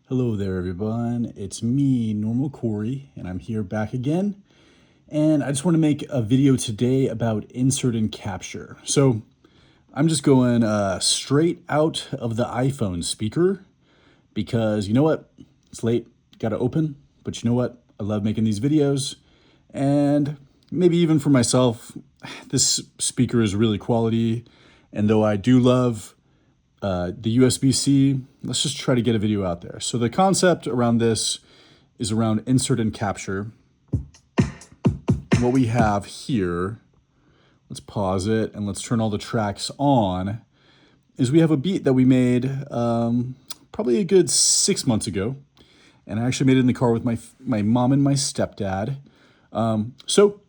Hello there, everyone. It's me, Normal Corey, and I'm here back again. And I just want to make a video today about insert and capture. So I'm just going straight out of the iPhone speaker because you know what? It's late, got to open. But you know what? I love making these videos. And maybe even for myself, this speaker is really quality. And though I do love the USB-C, let's just try to get a video out there. So the concept around this is around insert and capture. What we have here, let's pause it and let's turn all the tracks on, is we have a beat that we made probably a good 6 months ago. And I actually made it in the car with my mom and my stepdad. So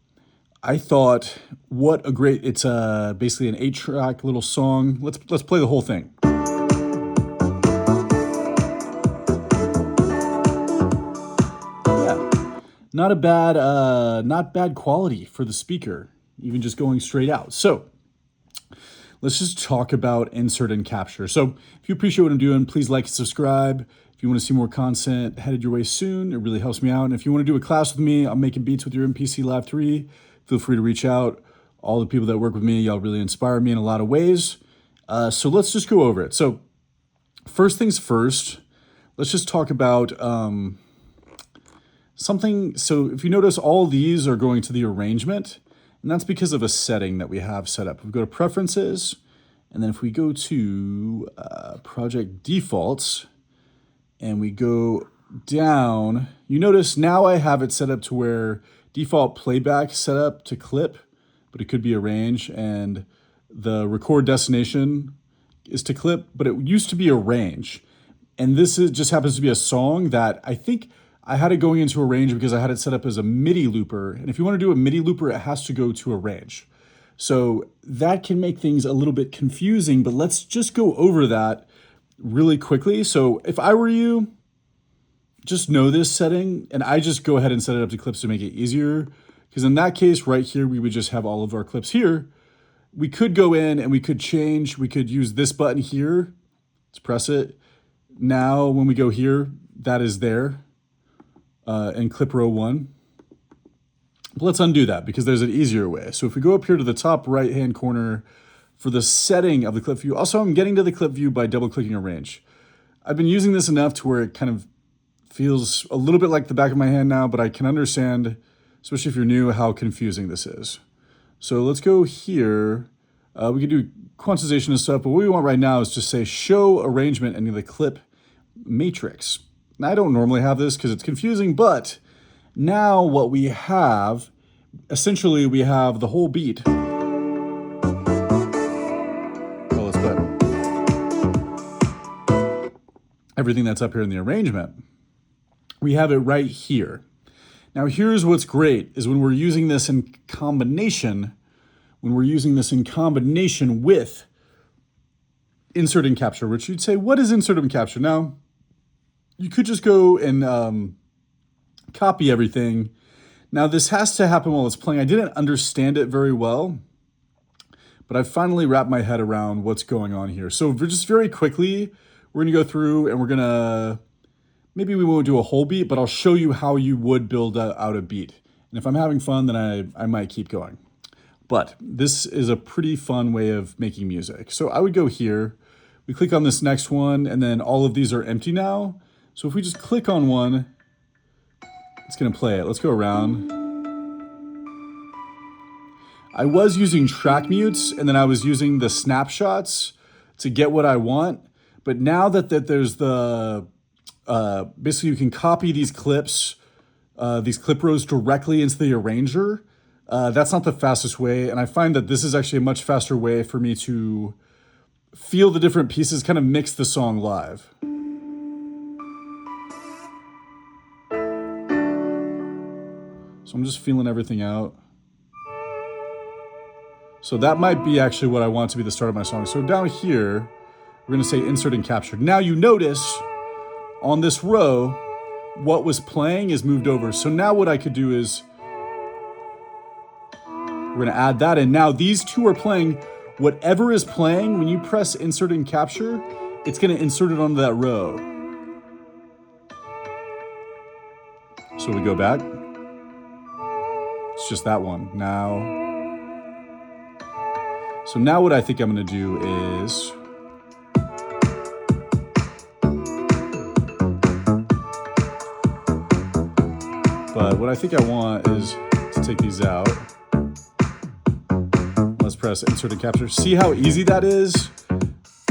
I thought, what a great, it's basically an 8-track little song. Let's play the whole thing. Yeah, not bad quality for the speaker, even just going straight out. So let's just talk about insert and capture. So if you appreciate what I'm doing, please like and subscribe. If you want to see more content headed your way soon, it really helps me out. And if you want to do a class with me, I'm making beats with your MPC Live 3. Feel free to reach out. All the people that work with me, y'all really inspire me in a lot of ways. So let's just go over it. So first things first, let's just talk about something. So if you notice, all these are going to the arrangement, and that's because of a setting that we have set up. We go to preferences, and then if we go to project defaults, and we go down, you notice now I have it set up to where default playback set up to clip, but it could be arrange, and the record destination is to clip, but it used to be arrange. And this just happens to be a song that I think I had it going into arrange because I had it set up as a MIDI looper. And if you want to do a MIDI looper, it has to go to arrange. So that can make things a little bit confusing, but let's just go over that really quickly. So if I were you, just know this setting, and I just go ahead and set it up to clips to make it easier. Because in that case, right here, we would just have all of our clips here. We could go in and we could change. We could use this button here. Let's press it. Now, when we go here, that is there in clip row 1. But let's undo that because there's an easier way. So if we go up here to the top right-hand corner for the setting of the clip view, also I'm getting to the clip view by double-clicking arrange. I've been using this enough to where it kind of feels a little bit like the back of my hand now, but I can understand, especially if you're new, how confusing this is. So let's go here. We can do quantization and stuff, but what we want right now is just say show arrangement and the clip matrix. Now, I don't normally have this because it's confusing, but now what we have, essentially we have the whole beat. Well, let's put everything that's up here in the arrangement. We have it right here. Now, here's what's great is when we're using this in combination, with insert and capture, which you'd say, what is insert and capture? Now, you could just go and copy everything. Now, this has to happen while it's playing. I didn't understand it very well, but I finally wrapped my head around what's going on here. So just very quickly, we're gonna go through and we're gonna, maybe we won't do a whole beat, but I'll show you how you would build out a beat. And if I'm having fun, then I might keep going. But this is a pretty fun way of making music. So I would go here, we click on this next one, and then all of these are empty now. So if we just click on one, it's gonna play it. Let's go around. I was using track mutes, and then I was using the snapshots to get what I want. But now that there's the, basically you can copy these clips, these clip rows directly into the arranger. That's not the fastest way. And I find that this is actually a much faster way for me to feel the different pieces, kind of mix the song live. So I'm just feeling everything out. So that might be actually what I want to be the start of my song. So down here, we're gonna say insert and capture. Now you notice on this row, what was playing is moved over. So now what I could do is, we're gonna add that in. Now these two are playing. Whatever is playing, when you press insert and capture, it's gonna insert it onto that row. So we go back. It's just that one. Now, so now what I think I'm going to do is but what I think I want is to take these out. Let's press insert and capture. See how easy that is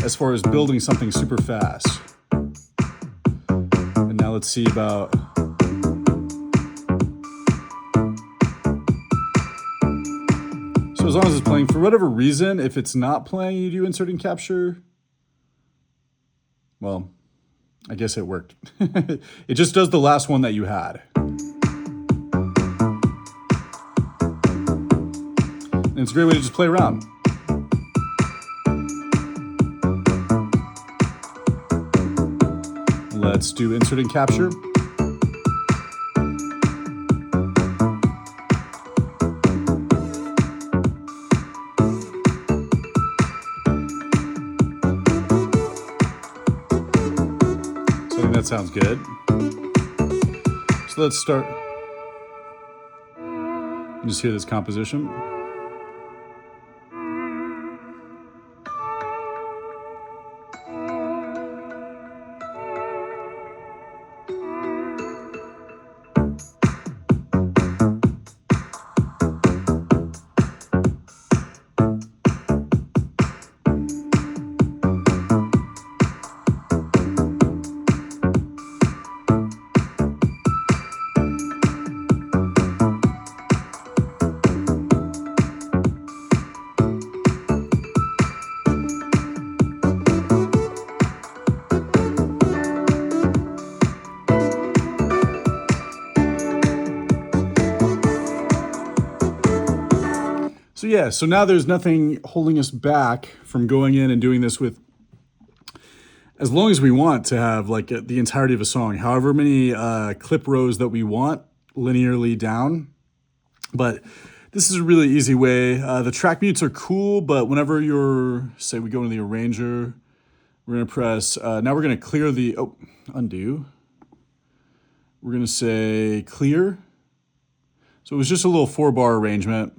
as far as building something super fast. And now let's see about so as long as it's playing, for whatever reason, if it's not playing, you do insert and capture. Well, I guess it worked. It just does the last one that you had. And it's a great way to just play around. Let's do insert and capture. So I think that sounds good. So let's start. And just hear this composition. So yeah, so now there's nothing holding us back from going in and doing this with, as long as we want to have like the entirety of a song, however many clip rows that we want linearly down. But this is a really easy way. The track mutes are cool, but whenever you're, say we go into the arranger, we're gonna press, now we're gonna clear the, undo. We're gonna say clear. So it was just a little 4-bar arrangement.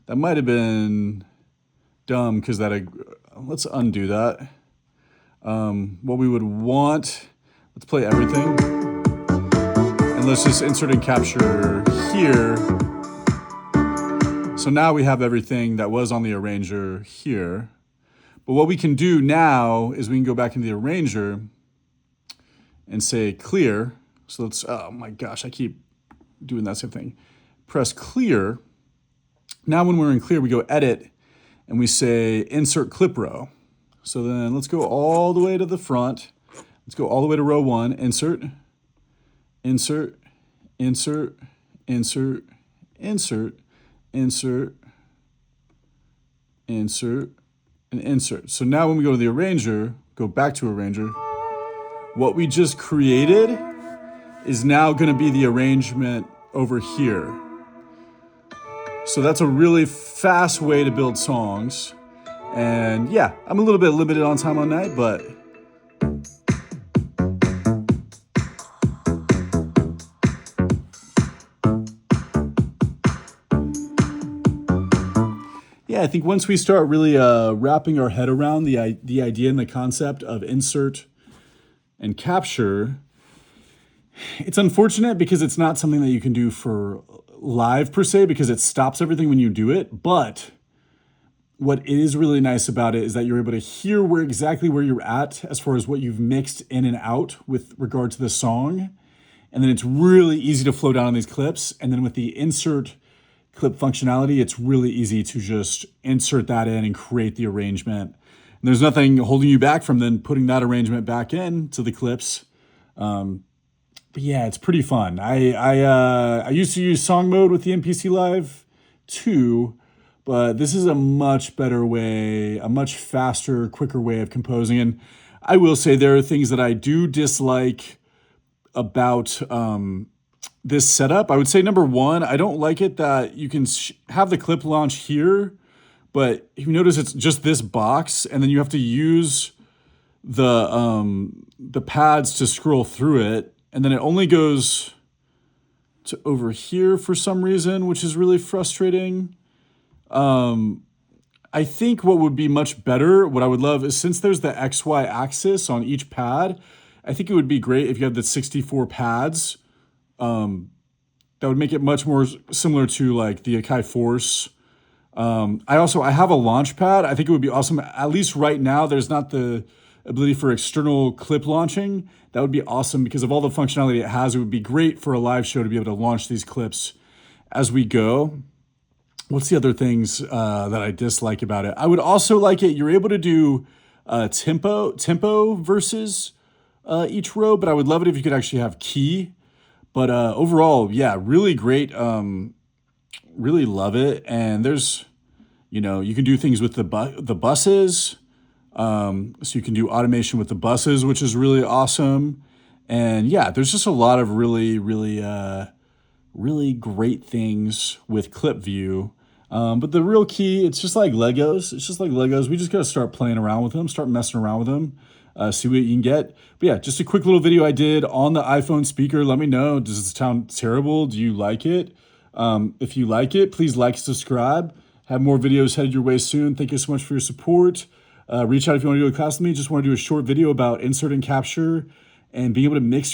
That might have been dumb because that, let's undo that. What we would want, let's play everything. And let's just insert and capture here. So now we have everything that was on the arranger here. But what we can do now is we can go back into the arranger and say clear. So let's, oh my gosh, I keep doing that same thing. Press clear. Now when we're in clear, we go edit and we say insert clip row. So then let's go all the way to the front. Let's go all the way to row 1, insert, insert, insert, insert, insert, insert, insert, and insert. So now when we go to the arranger, go back to arranger, what we just created is now going to be the arrangement over here. So that's a really fast way to build songs. And yeah, I'm a little bit limited on time on night, but yeah, I think once we start really wrapping our head around the idea and the concept of insert and capture, it's unfortunate because it's not something that you can do for live per se, because it stops everything when you do it. But what is really nice about it is that you're able to hear exactly where you're at as far as what you've mixed in and out with regard to the song. And then it's really easy to flow down on these clips. And then with the insert clip functionality, it's really easy to just insert that in and create the arrangement. And there's nothing holding you back from then putting that arrangement back in to the clips. But yeah, it's pretty fun. I used to use song mode with the MPC Live too, but this is a much better way, a much faster, quicker way of composing. And I will say there are things that I do dislike about this setup. I would say number one, I don't like it that you can have the clip launch here, but if you notice it's just this box, and then you have to use the pads to scroll through it. And then it only goes, to over here for some reason, which is really frustrating. I think what would be much better, what I would love is since there's the XY axis on each pad, I think it would be great if you had the 64 pads. That would make it much more similar to like the Akai Force. I have a launch pad. I think it would be awesome. At least right now, there's not the ability for external clip launching. That would be awesome because of all the functionality it has. It would be great for a live show to be able to launch these clips as we go. What's the other things that I dislike about it? I would also like it. You're able to do tempo versus each row, but I would love it if you could actually have key. But overall, yeah, really great. Really love it. And there's, you can do things with the buses. So you can do automation with the buses, which is really awesome. And yeah, there's just a lot of really great things with clip view. But the real key, it's just like Legos. It's just like Legos. We just got to start playing around with them, start messing around with them, see what you can get. But yeah, just a quick little video I did on the iPhone speaker. Let me know, does it sound terrible? Do you like it? If you like it, please like, subscribe. Have more videos headed your way soon. Thank you so much for your support. Reach out if you want to do a class with me. Just want to do a short video about insert and capture and being able to mix